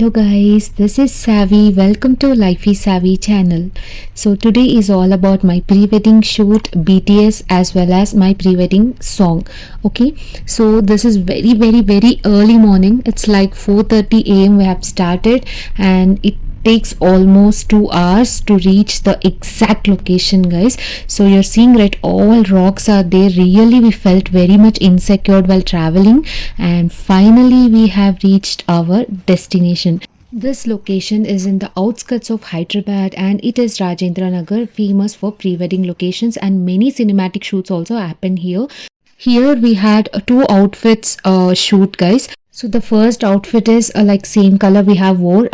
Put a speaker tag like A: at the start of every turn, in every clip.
A: Hello guys, this is Savvy. Welcome to Lifey Savvy channel. So today is all about my pre-wedding shoot, BTS as well as my pre-wedding song. Okay, so this is very early morning. It's like 4:30 a.m. we have started and it takes almost 2 hours to reach the exact location, guys. So you're seeing right, all rocks are there. Really we felt very much insecure while traveling, and finally we have reached our destination. This location is in the outskirts of Hyderabad and it is Rajendra Nagar, famous for pre-wedding locations, and many cinematic shoots also happen here. Here we had two outfits shoot, guys. So the first outfit is like same color we have wore,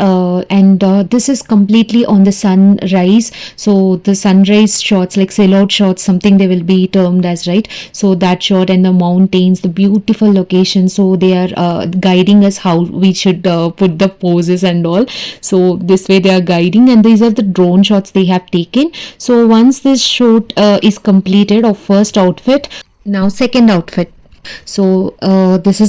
A: and this is completely on the sunrise. So the sunrise shots, like silhouette shots, something they will be termed as, right? So that shot and the mountains, the beautiful location. So they are guiding us how we should put the poses and all. So this way they are guiding, and these are the drone shots they have taken. So once this shoot is completed of first outfit, now second outfit. So this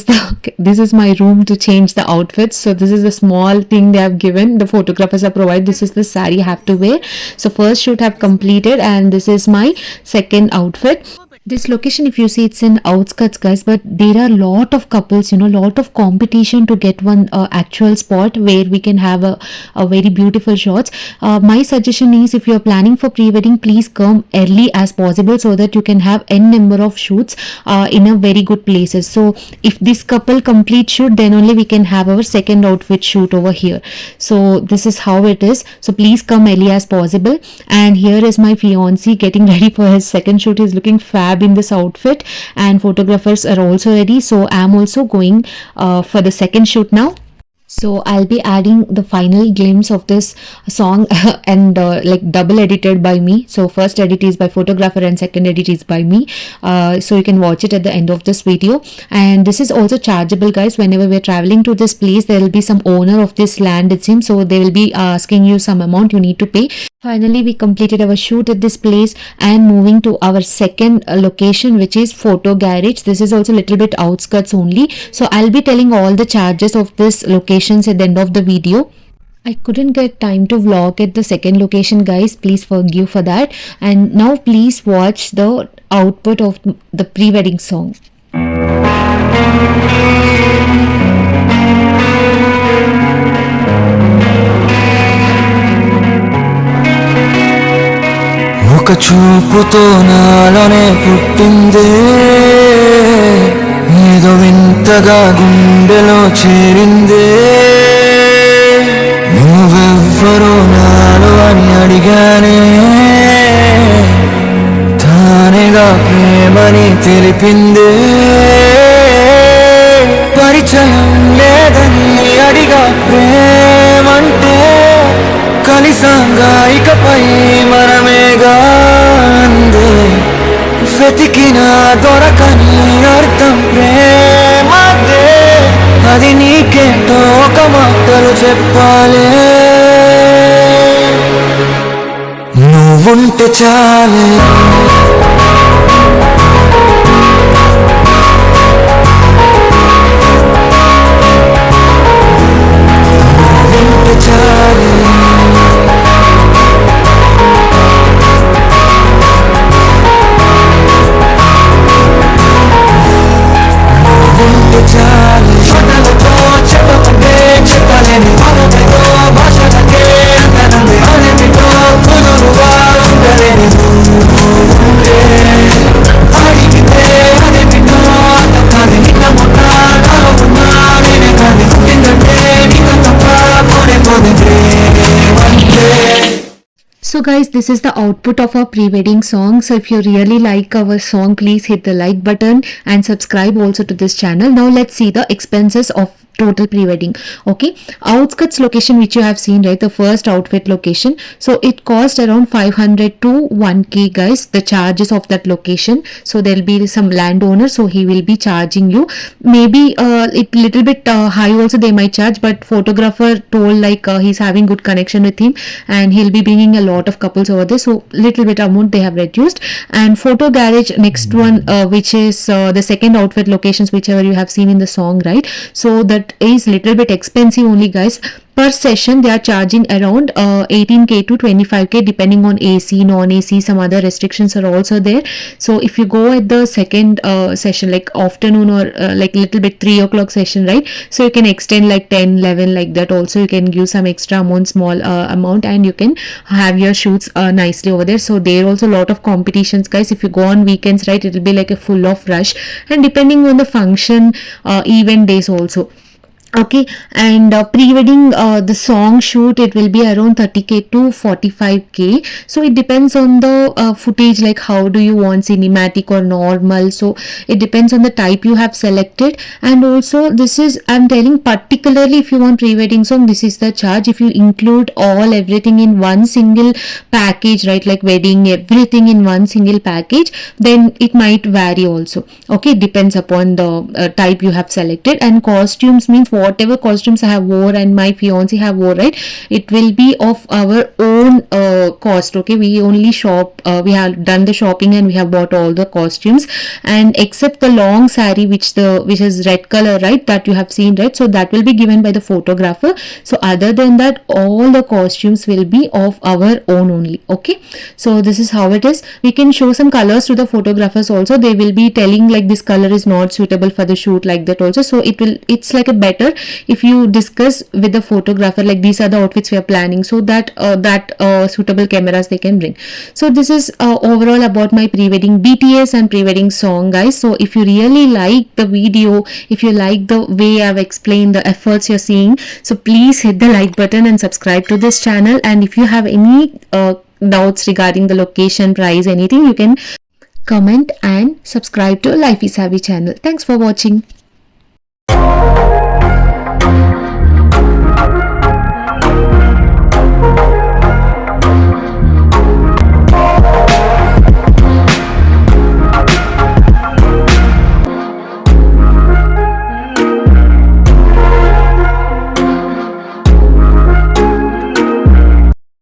A: is my room to change the outfits. So this is a small thing they have given, the photographers have provided. This is the saree I have to wear. So first shoot have completed and this is my second outfit. This location, if you see, it's in outskirts, guys, but there are lot of couples, lot of competition to get one actual spot where we can have a very beautiful shots. My suggestion is, if you're planning for pre-wedding, please come early as possible so that you can have n number of shoots in a very good places. So if this couple complete shoot, then only we can have our second outfit shoot over here. So this is how it is. So please come early as possible. And here is my fiancé getting ready for his second shoot. He's looking fab in this outfit, and photographers are also ready. So I'm also going for the second shoot now. So I'll be adding the final glimpse of this song and like double edited by me. So first edit is by photographer and second edit is by me. So you can watch it at the end of this video. And this is also chargeable, guys. Whenever we're traveling to this place, there will be some owner of this land, it seems. So they will be asking you some amount you need to pay. Finally, we completed our shoot at this place and moving to our second location, which is Photo Garage. This is also a little bit outskirts only. So I'll be telling all the charges of this locations at the end of the video. I couldn't get time to vlog at the second location, guys. Please forgive for that. And now please watch the output of the pre-wedding song.
B: ఒక చూపుతో నాలోనే పుట్టిందే, ఏదో వింతగా గుండెలో చేరిందే. నువ్వెవ్వరో నాలో అని అడిగానే, తానేగా ప్రేమని తెలిపిందే. పరిచయం లేదని అడిగా ప్రేమంటే, కలిసాంగా ఇకపై మనమేగా అందే. వెతికినా దొరకని అర్థం ప్రేమదే, అది నీకేంటో ఒక మాటలు చెప్పాలే. నువ్వుంటే చాలే, నువ్వుంటే చాలే.
A: So guys, this is the output of our pre-wedding song. So if you really like our song, please hit the like button and subscribe also to this channel. Now let's see the expenses of total pre-wedding. Okay, outskirts location which you have seen, right, the first outfit location. So it cost around 500 to 1k, guys, the charges of that location. So there'll be some landowner, so he will be charging you. Maybe it little bit high also they might charge, but photographer told like he's having good connection with him and he'll be bringing a lot of couples over there, so little bit amount they have reduced. And Photo Garage, next one, which is the second outfit locations whichever you have seen in the song, right? So that is little bit expensive only, guys. per session they are charging around 18k to 25k depending on AC, non-AC, some other restrictions are also there. So if you go at the second session like afternoon or like little bit 3 o'clock session, right, so you can extend like 10, 11 like that also. You can give some extra amount, small amount, and you can have your shoots nicely over there. So there also a lot of competitions, guys. If you go on weekends, right, it will be like a full of rush, and depending on the function event days also. Okay, and pre-wedding the song shoot, it will be around 30k to 45k. So it depends on the footage, like how do you want, cinematic or normal. So it depends on the type you have selected. And also this is, I'm telling particularly if you want pre-wedding song, this is the charge. If you include all everything in one single package, right, like wedding, everything in one single package, then it might vary also. Okay, it depends upon the type you have selected. And costumes means whatever costumes I have wore and my fiance have wore, right, it will be of our own cost. Okay, we only shop, we have done the shopping and we have bought all the costumes, and except the long saree which is red color, right, that you have seen, right, so that will be given by the photographer. So other than that, all the costumes will be of our own only. Okay, so this is how it is. We can show some colors to the photographers also. They will be telling like this color is not suitable for the shoot, like that also. So it's like a better if you discuss with the photographer like these are the outfits we are planning, so that suitable cameras they can bring. So this is overall about my pre-wedding BTS and pre-wedding song, guys. So if you really like the video, if you like the way I've explained the efforts you're seeing, so please hit the like button and subscribe to this channel. And if you have any doubts regarding the location, price, anything, you can comment and subscribe to Lifey Savvy channel. Thanks for watching.